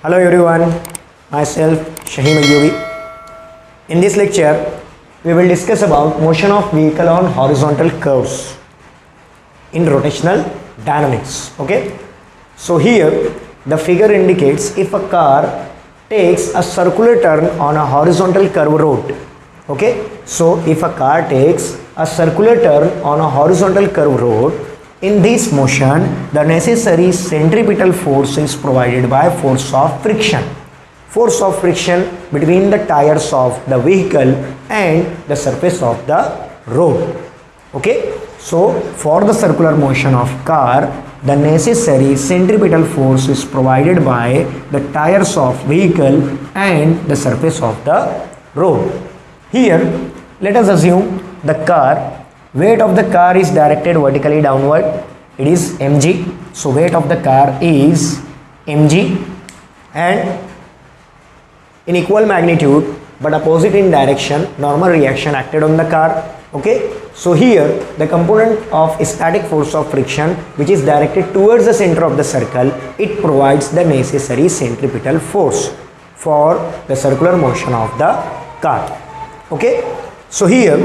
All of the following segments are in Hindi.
Hello everyone, myself Shaheen Ayyubi. In this lecture, we will discuss about motion of vehicle on horizontal curves in rotational dynamics. Okay, so here the figure indicates if a car takes a circular turn on a horizontal curve road. Okay, so if a car takes a circular turn on a horizontal curve road, in this motion the necessary centripetal force is provided by force of friction. Force of friction between the tires of the vehicle and the surface of the road. Okay, so for the circular motion of car, the necessary centripetal force is provided by the tires of vehicle and the surface of the road. Here let us assume the car, weight of the car is directed vertically downward, it is mg. So weight of the car is mg, and in equal magnitude but opposite in direction, normal reaction acted on the car. Okay, so here the component of static force of friction, which is directed towards the center of the circle, it provides the necessary centripetal force for the circular motion of the car. Okay, so here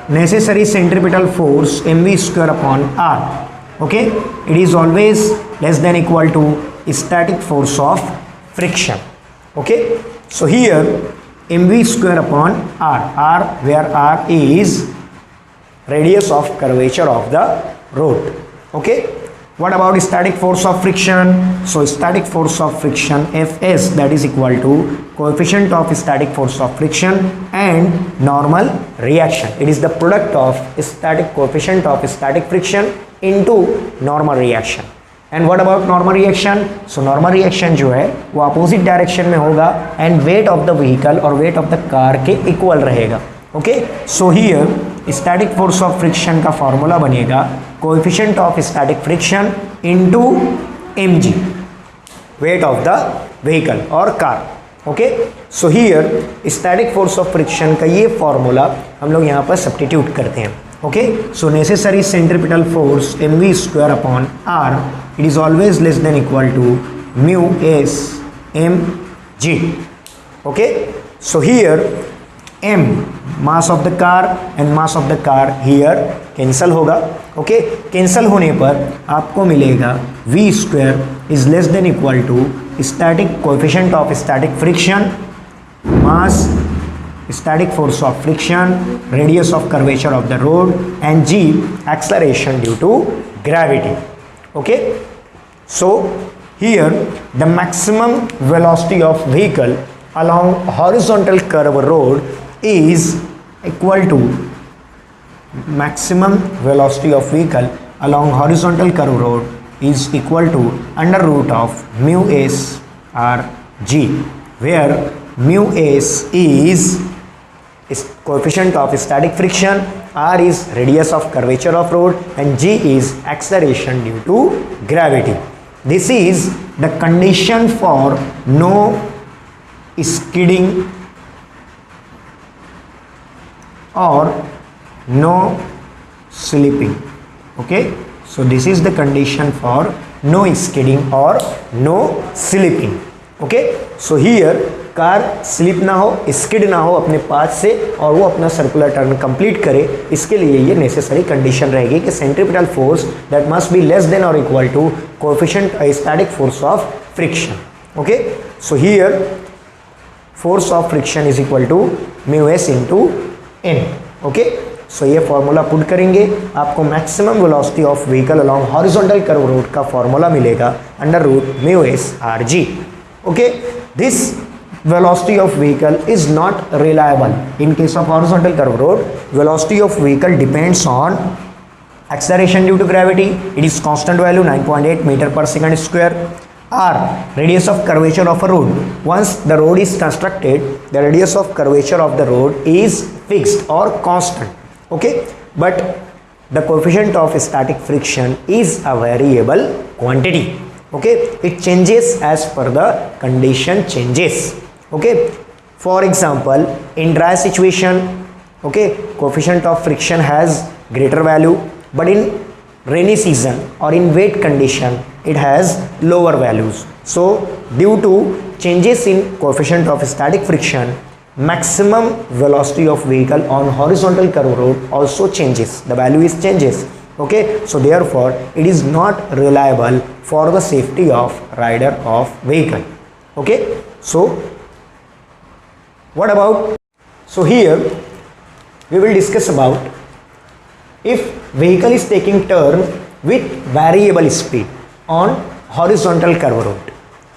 necessary centripetal force mv square upon r. Okay, it is always less than equal to static force of friction. Okay, so here mv square upon r, where r is radius of curvature of the road. Okay, what about static force of friction? So static force of friction Fs, that is equal to coefficient of static force of friction and normal reaction. It is the product of static coefficient of static friction into normal reaction. And what about normal reaction? So normal reaction जो है वो अपोजिट डायरेक्शन में होगा and weight of the vehicle और वेट ऑफ द कार के इक्वल रहेगा. Okay, so here static force of friction का फॉर्मूला बनेगा coefficient of static friction into mg, weight of the vehicle और car. Okay, so here static force of friction का ये फॉर्मूला हम लोग यहाँ पर सब्स्टिट्यूट करते हैं. Okay, so necessary centripetal force mv square upon r, it is always less than equal to mu s mg. Okay, so here m mass of the car and mass of the car here cancel होगा. Okay, cancel होने पर आपको मिलेगा v square is less than equal to static coefficient of static friction, mass, static force of friction, radius of curvature of the road, and g acceleration due to gravity. Okay, so here the maximum velocity of vehicle along horizontal curve road is equal to maximum velocity of vehicle along horizontal curve road is equal to under root of mu s r g, where mu s is coefficient of static friction, r is radius of curvature of road, and g is acceleration due to gravity. This is the condition for no skidding or no slipping. Okay, so this is the condition for no skidding or no slipping. Okay, so here car slip ना हो, स्किड ना हो अपने पाथ से और वो अपना सर्कुलर टर्न कंप्लीट करे. इसके लिए ये नेसेसरी कंडीशन रहेगी कि centripetal force that must be less than और equal to coefficient static force of friction. Okay, so here force of friction is equal to mu s into n. Okay, so ये फॉर्मूला पुट करेंगे, आपको maximum velocity of vehicle along horizontal curve road का फॉर्मूला मिलेगा under root mu s r g. Okay, this velocity of vehicle is not reliable. In case of horizontal curve road, velocity of vehicle depends on acceleration due to gravity. It is constant value 9.8 meter per second square. R, radius of curvature of a road. Once the road is constructed, the radius of curvature of the road is fixed or constant. Okay, but the coefficient of static friction is a variable quantity. Okay, it changes as per the condition changes. Okay, for example, in dry situation, okay, coefficient of friction has greater value, but in rainy season or in wet condition it has lower values. So due to changes in coefficient of static friction, maximum velocity of vehicle on horizontal curve road also changes, the value is changes. Okay, so therefore it is not reliable for the safety of rider of vehicle. Okay, so what about, so here we will discuss about if vehicle is taking turn with variable speed on horizontal curve road.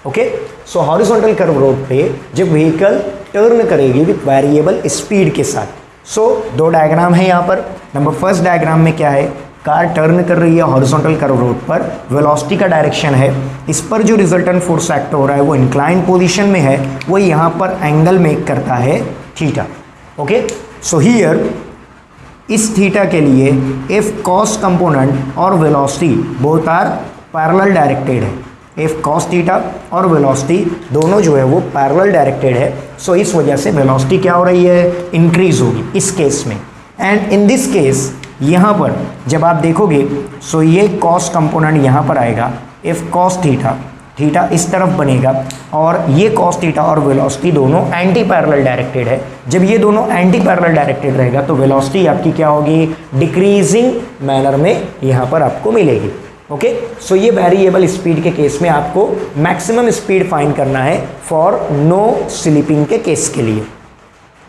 Okay, so horizontal curve road पे जब व्हीकल टर्न करेगी विथ वेरिएबल स्पीड के साथ, सो दो डायग्राम है यहाँ पर. नंबर फर्स्ट डायग्राम में क्या है, कार टर्न कर रही है हॉरिजॉन्टल कर्व रोड पर, वेलोसिटी का डायरेक्शन है, इस पर जो रिजल्टेंट फोर्स एक्ट हो रहा है वो इंक्लाइन पोजीशन में है, वो यहाँ पर एंगल मेक करता है थीटा. ओके, सो हियर इस थीटा के लिए एफ कॉस कंपोनेंट और velocity both are parallel directed है. एफ कॉस थीटा और वेलोसिटी दोनों जो है वो पैरेलल डायरेक्टेड है. सो इस वजह से वेलोसिटी क्या हो रही है, इंक्रीज होगी इस केस में. एंड इन दिस केस यहाँ पर जब आप देखोगे, सो ये कॉस कंपोनेंट यहाँ पर आएगा, एफ कॉस थीटा, थीटा इस तरफ बनेगा, और ये कॉस थीटा और वेलोसिटी दोनों एंटी पैरेलल डायरेक्टेड है. जब ये दोनों एंटी पैरेलल डायरेक्टेड रहेगा तो वेलोसिटी आपकी क्या होगी, डिक्रीजिंग मैनर में यहाँ पर आपको मिलेगी. ओके, सो ये वेरिएबल स्पीड के केस में आपको मैक्सिमम स्पीड फाइंड करना है फॉर नो स्लिपिंग के केस के लिए.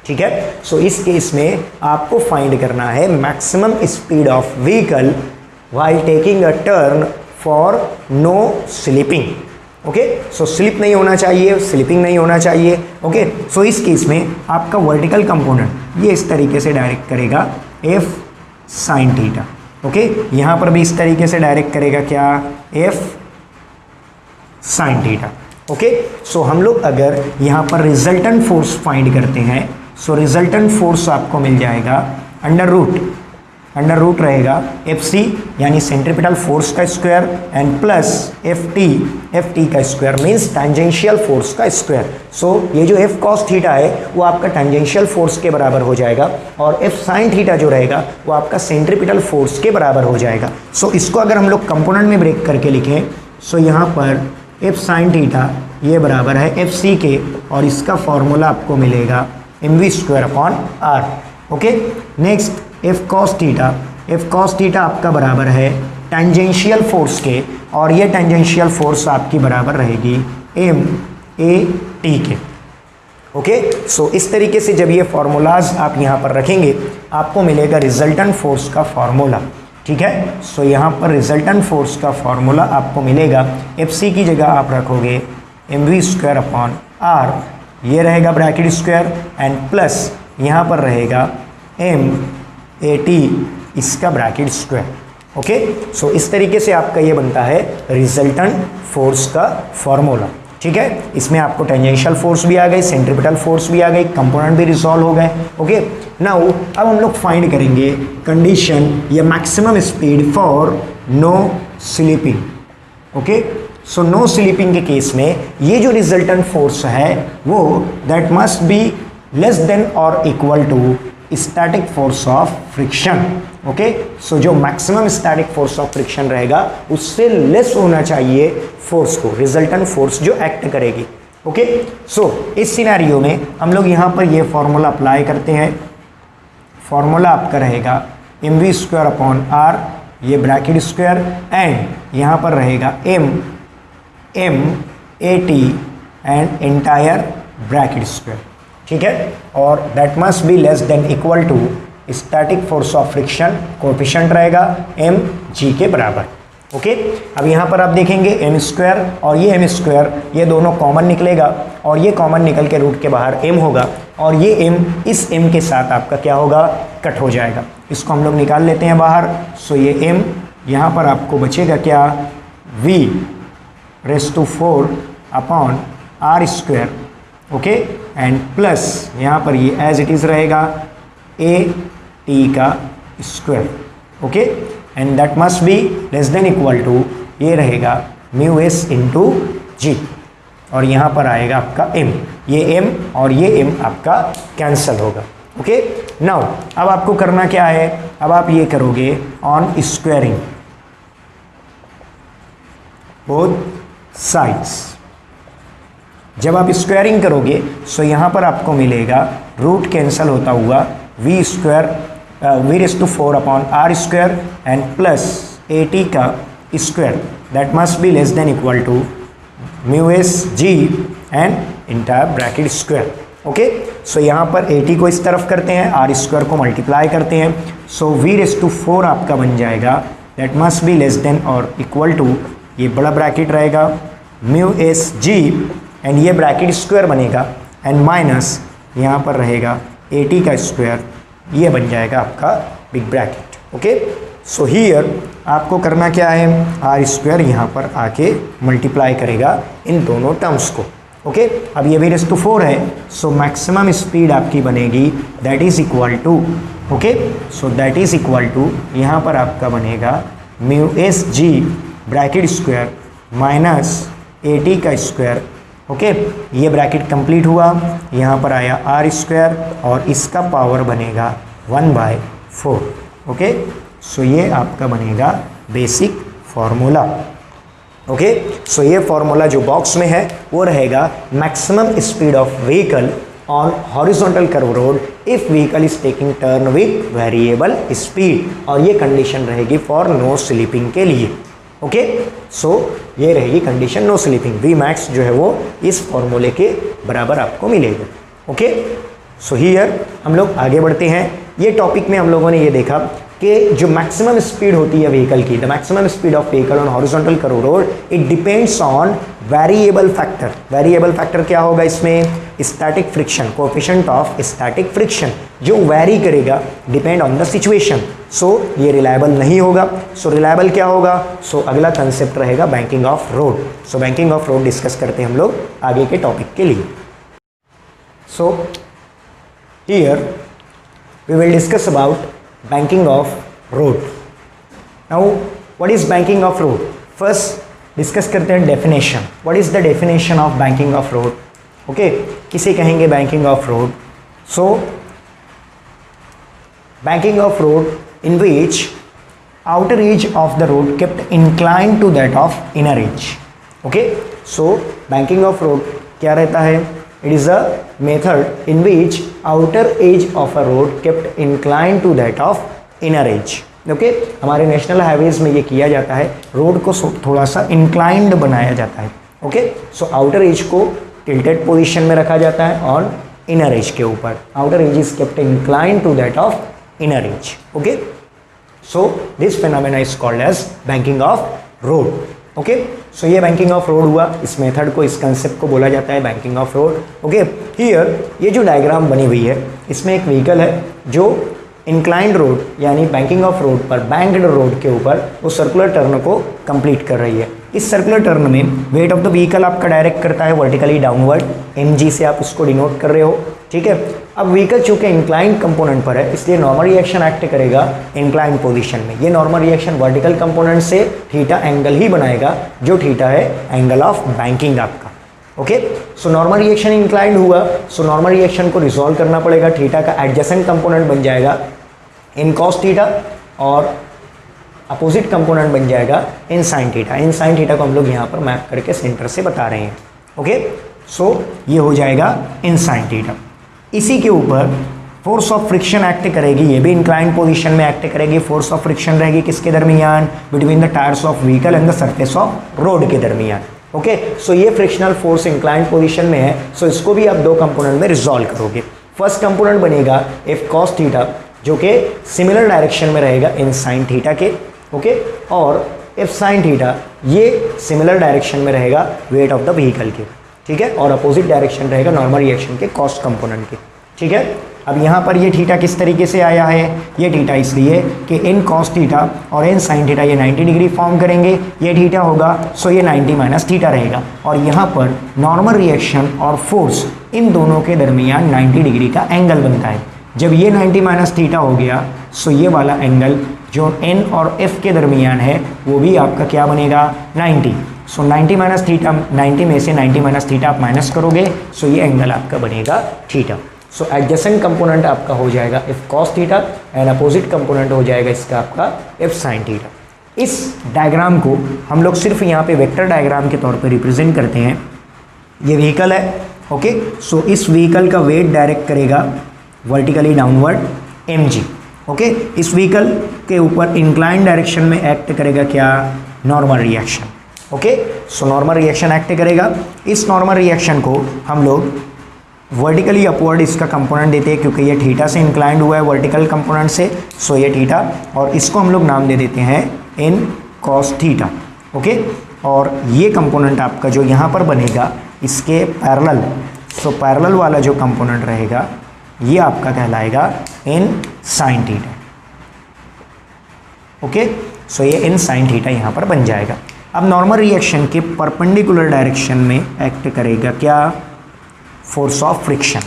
ठीक है, सो इस केस में आपको फाइंड करना है maximum speed of vehicle while taking a turn for no slipping. Okay, so slip नहीं होना चाहिए, स्लिपिंग नहीं होना चाहिए. ओके, सो इस केस में आपका वर्टिकल कंपोनेंट ये इस तरीके से डायरेक्ट करेगा एफ साइन थीटा. ओके, यहाँ पर भी इस तरीके से डायरेक्ट करेगा क्या, एफ साइन थीटा. ओके, सो हम लोग अगर यहाँ पर रिजल्टेंट फोर्स फाइंड करते हैं, सो रिजल्टेंट फोर्स आपको मिल जाएगा अंडर रूट रहेगा एफ सी यानी सेंट्रीपिटल फोर्स का square and plus F T का स्क्वायर मीन्स टेंजेंशियल फोर्स का स्क्वायर. सो ये जो एफ कॉस थीटा है वो आपका टेंजेंशियल फोर्स के बराबर हो जाएगा, और एफ साइन थीटा जो रहेगा वो आपका सेंट्रीपिटल फोर्स के बराबर हो जाएगा. सो इसको अगर हम लोग कंपोनेंट में ब्रेक करके लिखें, सो यहाँ पर एफ साइन थीटा ये बराबर है एफ सी के, और इसका फॉर्मूला आपको मिलेगा M V square upon R. Okay, next F cos theta आपका बराबर है टेंजेंशियल फोर्स के, और ये टेंजेंशियल फोर्स आपकी बराबर रहेगी एम ए टी के. ओके, सो इस तरीके से जब ये फॉर्मूलाज आप यहाँ पर रखेंगे आपको मिलेगा रिजल्टेंट फोर्स का फॉर्मूला. ठीक है, सो यहाँ पर रिजल्टेंट फोर्स का फॉर्मूला आपको मिलेगा, एफ सी की जगह आप रखोगे M V square upon R, ये रहेगा ब्रैकेट स्क्वायर, एंड प्लस यहाँ पर रहेगा एम ए टी इसका ब्रैकेट स्क्वायर. ओके, सो इस तरीके से आपका ये बनता है रिजल्टेंट फोर्स का फॉर्मूला. ठीक है, इसमें आपको टेंजेंशियल फोर्स भी आ गई, सेंट्रीपिटल फोर्स भी आ गई, कंपोनेंट भी रिजॉल्व हो गए. ओके, नाउ अब हम लोग फाइंड करेंगे कंडीशन या maximum speed for no slipping. Okay, so no slipping के केस में ये जो रिजल्टेंट फोर्स है वो that must be less than और equal to static force of friction. Okay, so जो maximum static force of friction रहेगा उससे लेस होना चाहिए फोर्स को, रिजल्टेंट फोर्स जो एक्ट करेगी. ओके, सो इस सिनेरियो में हम लोग यहाँ पर ये फॉर्मूला अप्लाई करते हैं. फॉर्मूला आपका रहेगा M V square upon R, ये ब्रैकेट स्क्वायर, एंड यहाँ पर रहेगा M A T and entire bracket square. ठीक है, और that must be less than equal to static force of friction, coefficient रहेगा एम जी के बराबर. ओके, अब यहाँ पर आप देखेंगे एम स्क्वायर और ये एम स्क्वायर ये दोनों कॉमन निकलेगा, और ये कॉमन निकल के रूट के बाहर एम होगा, और ये एम इस एम के साथ आपका क्या होगा, कट हो जाएगा. इसको हम लोग निकाल लेते हैं बाहर. सो ये एम यहाँ पर आपको बचेगा क्या, V raise to 4 upon are square. Okay, and plus यहाँ पर ये एज इट इज़ रहेगा ए टी का square. Okay, and that must be less than equal to, ये रहेगा म्यू एस इंटू जी, और यहाँ पर आएगा आपका एम, ये एम और ये एम आपका कैंसिल होगा. ओके, नाउ अब आपको करना क्या है, अब आप ये करोगे ऑन स्क्वायरिंग. Both sides. जब आप स्क्वायरिंग करोगे सो यहाँ पर आपको मिलेगा रूट कैंसिल होता हुआ v square v⁴ upon are square and plus at का square that must be less than equal to mu S g and entire bracket square. Okay, so यहाँ पर at को इस तरफ करते हैं, आर स्क्वायर को मल्टीप्लाई करते हैं, सो v⁴ आपका बन जाएगा that must be less than और इक्वल टू, ये बड़ा ब्रैकेट रहेगा म्यू एस जी एंड ये ब्रैकेट स्क्वायर बनेगा एंड माइनस यहाँ पर रहेगा at का स्क्वायर, ये बन जाएगा आपका big bracket. Okay, so here आपको करना क्या है, आर स्क्वायर यहाँ पर आके मल्टीप्लाई करेगा इन दोनों टर्म्स को। ओके, अब ये v⁴ है, सो मैक्सिमम स्पीड आपकी बनेगी that is equal to, okay, so that is equal to यहाँ पर आपका बनेगा mu S G bracket square minus at का स्क्वायर। ओके, ये ब्रैकेट कंप्लीट हुआ, यहाँ पर आया आर स्क्वायर और इसका पावर बनेगा 1/4। ओके, सो ये आपका बनेगा बेसिक फॉर्मूला। ओके, सो ये फॉर्मूला जो बॉक्स में है वो रहेगा maximum speed of vehicle on horizontal curve road if vehicle is taking turn with variable speed, और ये कंडीशन रहेगी फॉर नो स्लिपिंग के लिए। ओके, सो ये रहेगी condition no slipping, V max जो है वो इस फॉर्मूले के बराबर आपको मिलेगा। ओके, सो हियर हम लोग आगे बढ़ते हैं। ये टॉपिक में हम लोगों ने ये देखा कि जो मैक्सिमम स्पीड होती है व्हीकल की, the maximum speed of vehicle on horizontal curve road, it depends on variable factor. Variable factor क्या होगा इसमें, static friction, coefficient of static friction, जो वेरी करेगा डिपेंड ऑन द सिचुएशन। सो ये रिलायबल नहीं होगा। सो रिलायबल क्या होगा, सो अगला कंसेप्ट रहेगा banking of road. So banking of road discuss करते हैं हम लोग आगे के टॉपिक के लिए। So here we will discuss about banking of road. Now what is banking of road? First discuss करते हैं definition. What is the definition of banking of road? Okay, किसे कहेंगे banking of road? So banking of road in which outer edge of the road kept inclined to that of inner edge. Okay, so banking of road क्या रहता है, it is a method in which outer edge of a road kept inclined to that of inner edge. Okay, हमारे नेशनल हाईवेज में ये किया जाता है, रोड को थोड़ा सा इंक्लाइंड बनाया जाता है। ओके, सो आउटर एज को टिल्टेड पोजीशन में रखा जाता है ऑन इनर एज के ऊपर। Outer edge is kept inclined to that of inner edge. Okay, so this phenomena is called as banking of road. Okay, so ये बैंकिंग ऑफ रोड हुआ, इस मेथड को, इस कंसेप्ट को बोला जाता है banking of road. Okay, here ये जो डायग्राम बनी हुई है इसमें एक व्हीकल है जो इंक्लाइंड रोड यानी बैंकिंग ऑफ रोड पर, बैंक्ड रोड के ऊपर वो सर्कुलर टर्न को कंप्लीट कर रही है। इस सर्कुलर टर्न में वेट ऑफ द व्हीकल आपका डायरेक्ट करता है वर्टिकली डाउनवर्ड, mg से आप उसको डिनोट कर रहे हो। ठीक है, अब व्हीकल चूंकि इंक्लाइंड कंपोनेंट पर है इसलिए नॉर्मल रिएक्शन एक्ट करेगा इंक्लाइंड पोजीशन में। ये नॉर्मल रिएक्शन वर्टिकल कंपोनेंट से थीटा एंगल ही बनाएगा, जो थीटा है एंगल ऑफ बैंकिंग आपका। Okay, so normal reaction inclined हुआ, सो नॉर्मल रिएक्शन को रिजॉल्व करना पड़ेगा, थीटा का एडजेसेंट कंपोनेंट बन जाएगा इन कॉस थीटा और अपोजिट कंपोनेंट बन जाएगा इन साइन थीटा। इन साइन थीटा को हम लोग यहाँ पर मैप करके सेंटर से बता रहे हैं। ओके, सो ये हो जाएगा इन साइन थीटा। इसी के ऊपर फोर्स ऑफ फ्रिक्शन एक्ट करेगी, ये भी इंक्लाइंड पोजीशन में एक्ट करेगी। फोर्स ऑफ फ्रिक्शन रहेगी किसके दरमियान, between the tyres of vehicle and the surface of road के दरमियान। ओके, सो ये फ्रिक्शनल फोर्स इंक्लाइंड पोजीशन में है, सो इसको भी आप दो कंपोनेंट में रिजॉल्व करोगे। फर्स्ट कंपोनेंट बनेगा एफ कॉस थीटा, जो कि सिमिलर डायरेक्शन में रहेगा इन साइन थीटा के। ओके, और एफ साइन थीटा ये सिमिलर डायरेक्शन में रहेगा वेट ऑफ द व्हीकल के। ठीक है, और अपोजिट डायरेक्शन रहेगा नॉर्मल रिएक्शन के कॉस्ट कंपोनेंट के। ठीक है, अब यहाँ पर ये थीटा किस तरीके से आया है, ये थीटा इसलिए कि इन कॉस थीटा और इन साइन थीटा ये 90 डिग्री फॉर्म करेंगे, ये थीटा होगा, सो ये 90 माइनस थीटा रहेगा, और यहाँ पर नॉर्मल रिएक्शन और फोर्स इन दोनों के दरमियान 90 डिग्री का एंगल बनता है। जब ये 90 माइनस थीटा हो गया, सो ये वाला एंगल जो एन और एफ के दरमियान है वो भी आपका क्या बनेगा, 90। सो 90 माइनस थीटा, 90 में से 90 माइनस थीटा आप माइनस करोगे, सो ये एंगल आपका बनेगा थीटा। सो एडजेसेंट कंपोनेंट आपका हो जाएगा F cos theta and opposite component हो जाएगा इसका आपका एफ साइन थीटा। इस डायग्राम को हम लोग सिर्फ यहाँ पे वेक्टर डायग्राम के तौर पे रिप्रेजेंट करते हैं। ये व्हीकल है, ओके। सो इस व्हीकल का वेट डायरेक्ट करेगा वर्टिकली डाउनवर्ड mg, ओके। इस व्हीकल के ऊपर इंक्लाइन डायरेक्शन में एक्ट करेगा क्या, normal reaction, okay. So normal reaction act करेगा। इस नॉर्मल रिएक्शन को हम लोग वर्टिकली अपवर्ड इसका कंपोनेंट देते हैं, क्योंकि ये थीटा से इंक्लाइंड हुआ है वर्टिकल कंपोनेंट से, सो ये थीटा, और इसको हम लोग नाम दे देते हैं इन कॉस थीटा, ओके। और ये कंपोनेंट आपका जो यहाँ पर बनेगा इसके पैरेलल, सो पैरेलल वाला जो कंपोनेंट रहेगा ये आपका कहलाएगा इन साइन थीटा, ओके। सो ये इन साइन थीटा यहाँ पर बन जाएगा। अब नॉर्मल रिएक्शन के परपेंडिकुलर डायरेक्शन में एक्ट करेगा क्या, force of friction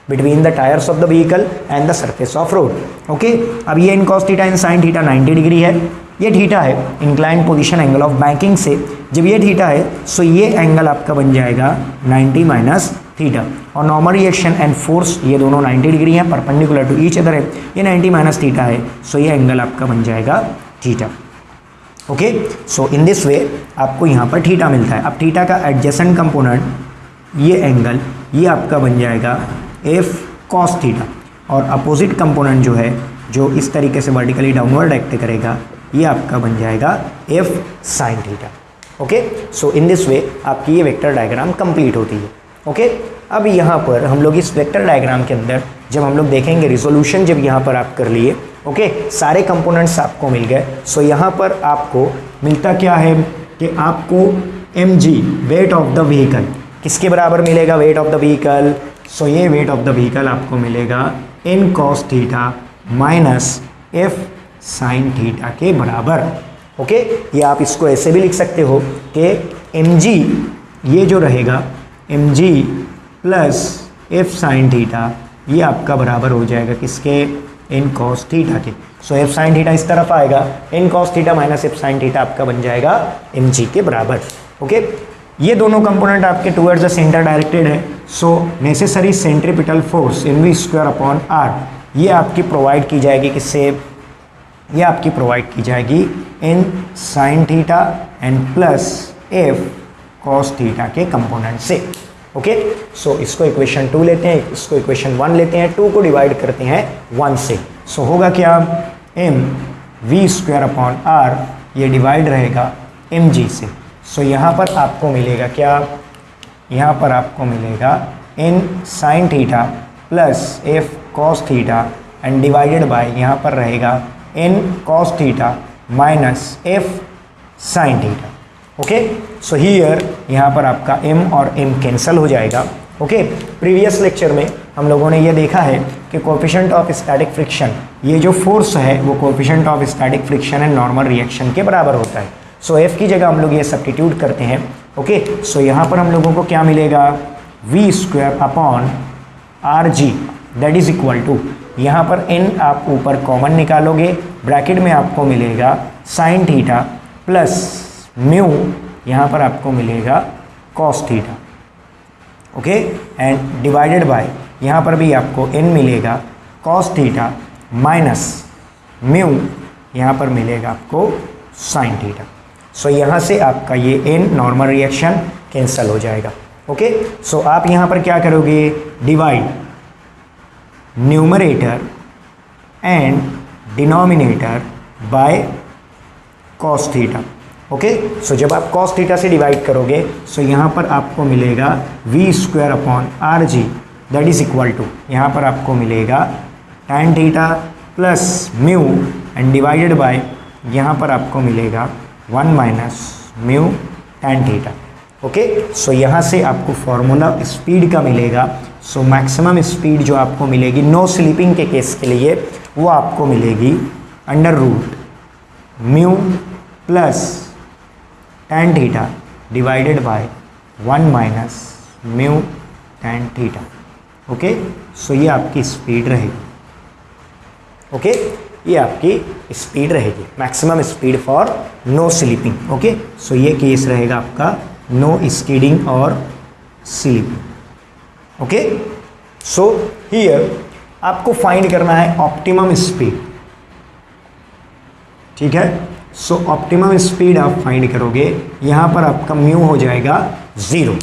between the tyres of the vehicle and the surface of road, okay. अब ये इन cos theta in sine theta 90 degree है, ये थीटा है incline position angle of banking से। जब ये थीटा है सो ये एंगल आपका बन जाएगा 90 माइनस थीटा, और नॉर्मल रिएक्शन एंड फोर्स ये दोनों 90 डिग्री हैं, परपेंडिकुलर टू ईच अदर है, ये 90 माइनस थीटा है, सो ये एंगल आपका बन जाएगा theta, okay. So in this way आपको यहाँ पर थीटा मिलता है। अब थीटा का एडजेसेंट कंपोनेंट ये एंगल ये आपका बन जाएगा एफ कॉस थीटा, और अपोजिट कंपोनेंट जो है जो इस तरीके से वर्टिकली डाउनवर्ड एक्ट करेगा ये आपका बन जाएगा F sine theta, okay. So in this way आपकी ये वेक्टर डायग्राम कंप्लीट होती है, ओके। अब यहाँ पर हम लोग इस वेक्टर डायग्राम के अंदर जब हम लोग देखेंगे रिजोल्यूशन, जब यहाँ पर आप कर लिए, ओके, सारे कंपोनेंट्स आपको मिल गए, सो यहाँ पर आपको मिलता क्या है कि आपको mg weight of the vehicle किसके बराबर मिलेगा, weight of the vehicle, so ये वेट ऑफ द व्हीकल आपको मिलेगा n cos theta minus f sine theta के बराबर, ओके। ये आप इसको ऐसे भी लिख सकते हो कि mg ये जो रहेगा mg plus F sine theta ये आपका बराबर हो जाएगा किसके, इन कॉस थीटा के। सो एफ साइन थीटा इस तरफ आएगा, n cos theta minus f sine theta आपका बन जाएगा mg के बराबर, ओके। ये दोनों कंपोनेंट आपके टुवर्ड्स द सेंटर डायरेक्टेड है, सो necessary centripetal force mv square upon r ये आपकी प्रोवाइड की जाएगी किससे, ये आपकी प्रोवाइड की जाएगी n sine theta and plus f cos theta के कंपोनेंट से, ओके। सो इसको इक्वेशन 2 लेते हैं, इसको इक्वेशन 1 लेते हैं, 2 को डिवाइड करते हैं 1 से, सो होगा क्या, M V square upon R ये डिवाइड रहेगा mg से। सो यहाँ पर आपको मिलेगा क्या, यहाँ पर आपको मिलेगा n sine theta plus f cos theta and divided by यहाँ पर रहेगा n cos theta minus f sine theta, okay. So here यहाँ पर आपका m और m कैंसल हो जाएगा, ओके। प्रीवियस लेक्चर में हम लोगों ने ये देखा है कि कोएफिशिएंट ऑफ स्टैटिक फ्रिक्शन, ये जो फोर्स है वो coefficient of static friction and normal reaction के बराबर होता है। सो f की जगह हम लोग ये सब्स्टिट्यूट करते हैं, ओके। सो यहाँ पर हम लोगों को क्या मिलेगा, v square upon R ji that is equal to, यहाँ पर n आप ऊपर कॉमन निकालोगे, ब्रैकेट में आपको मिलेगा साइन थीटा प्लस म्यू, यहाँ पर आपको मिलेगा cos theta, okay, and divided by यहाँ पर भी आपको n मिलेगा कॉस थीटा माइनस म्यू, यहाँ पर मिलेगा आपको साइन थीटा। सो यहाँ से आपका ये n नॉर्मल रिएक्शन कैंसिल हो जाएगा, ओके। सो आप यहाँ पर क्या करोगे, divide numerator and denominator by cos theta, okay. So जब आप कॉस थीटा से डिवाइड करोगे सो यहाँ पर आपको मिलेगा v square upon R ji that is equal to, यहाँ पर आपको मिलेगा tan theta plus mu and divided by यहाँ पर आपको मिलेगा 1 minus mu tan theta, okay. So यहाँ से आपको फॉर्मूला स्पीड का मिलेगा, सो मैक्सिमम स्पीड जो आपको मिलेगी नो स्लीपिंग के केस के लिए वो आपको मिलेगी under root mu plus tan theta divided by 1 minus mu tan theta, okay. So ये आपकी स्पीड रहेगी, ओके, ये आपकी स्पीड रहेगी, maximum speed for no slipping, okay. So ये केस रहेगा आपका नो स्कीडिंग और स्लीपिंग, ओके। सो हियर आपको फाइंड करना है ऑप्टिमम स्पीड, ठीक है। सो ऑप्टिमम स्पीड आप फाइंड करोगे, यहाँ पर आपका म्यू हो जाएगा 0।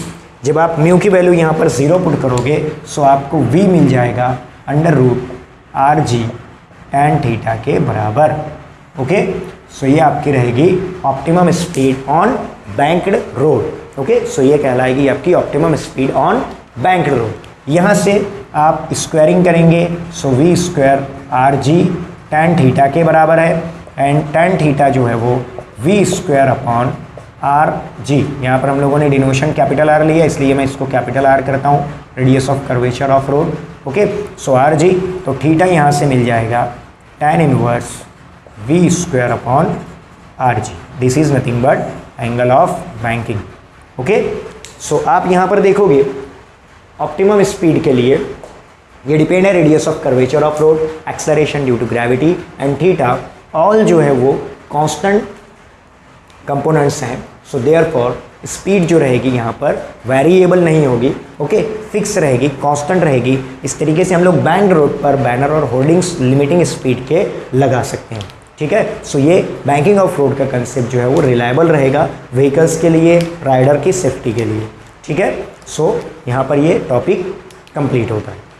जब आप म्यू की वैल्यू यहाँ पर 0 पुट करोगे सो आपको v मिल जाएगा √RG tan थीटा के बराबर। ओके, सो ये आपकी रहेगी optimum speed on banked road. Okay, so ये कहलाएगी आपकी optimum speed on banked road. यहाँ से आप स्क्वायरिंग करेंगे सो v² RG tan थीटा के बराबर है, एंड tan थीटा जो है वो v² RG। यहाँ पर हम लोगों ने डिनोशन कैपिटल R लिया, इसलिए मैं इसको कैपिटल R करता हूँ, radius of curvature of road. Okay, so RG, तो थीटा यहाँ से मिल जाएगा tan inverse v² RG। This is nothing but angle of banking. Okay, so आप यहाँ पर देखोगे ऑप्टिमम स्पीड के लिए ये डिपेंड है radius of curvature of road, acceleration due to gravity and theta, all जो है वो कांस्टेंट कंपोनेंट्स हैं। सो देयरफॉर स्पीड जो रहेगी यहाँ पर वेरिएबल नहीं होगी, ओके, फिक्स रहेगी, कांस्टेंट रहेगी। इस तरीके से हम लोग बैंक रोड पर बैनर और होर्डिंग्स लिमिटिंग स्पीड के लगा सकते हैं। ठीक है, सो ये बैंकिंग ऑफ रोड का कंसेप्ट जो है वो रिलायबल रहेगा व्हीकल्स के लिए, राइडर की सेफ्टी के लिए। ठीक है, सो यहाँ पर ये टॉपिक कंप्लीट होता है।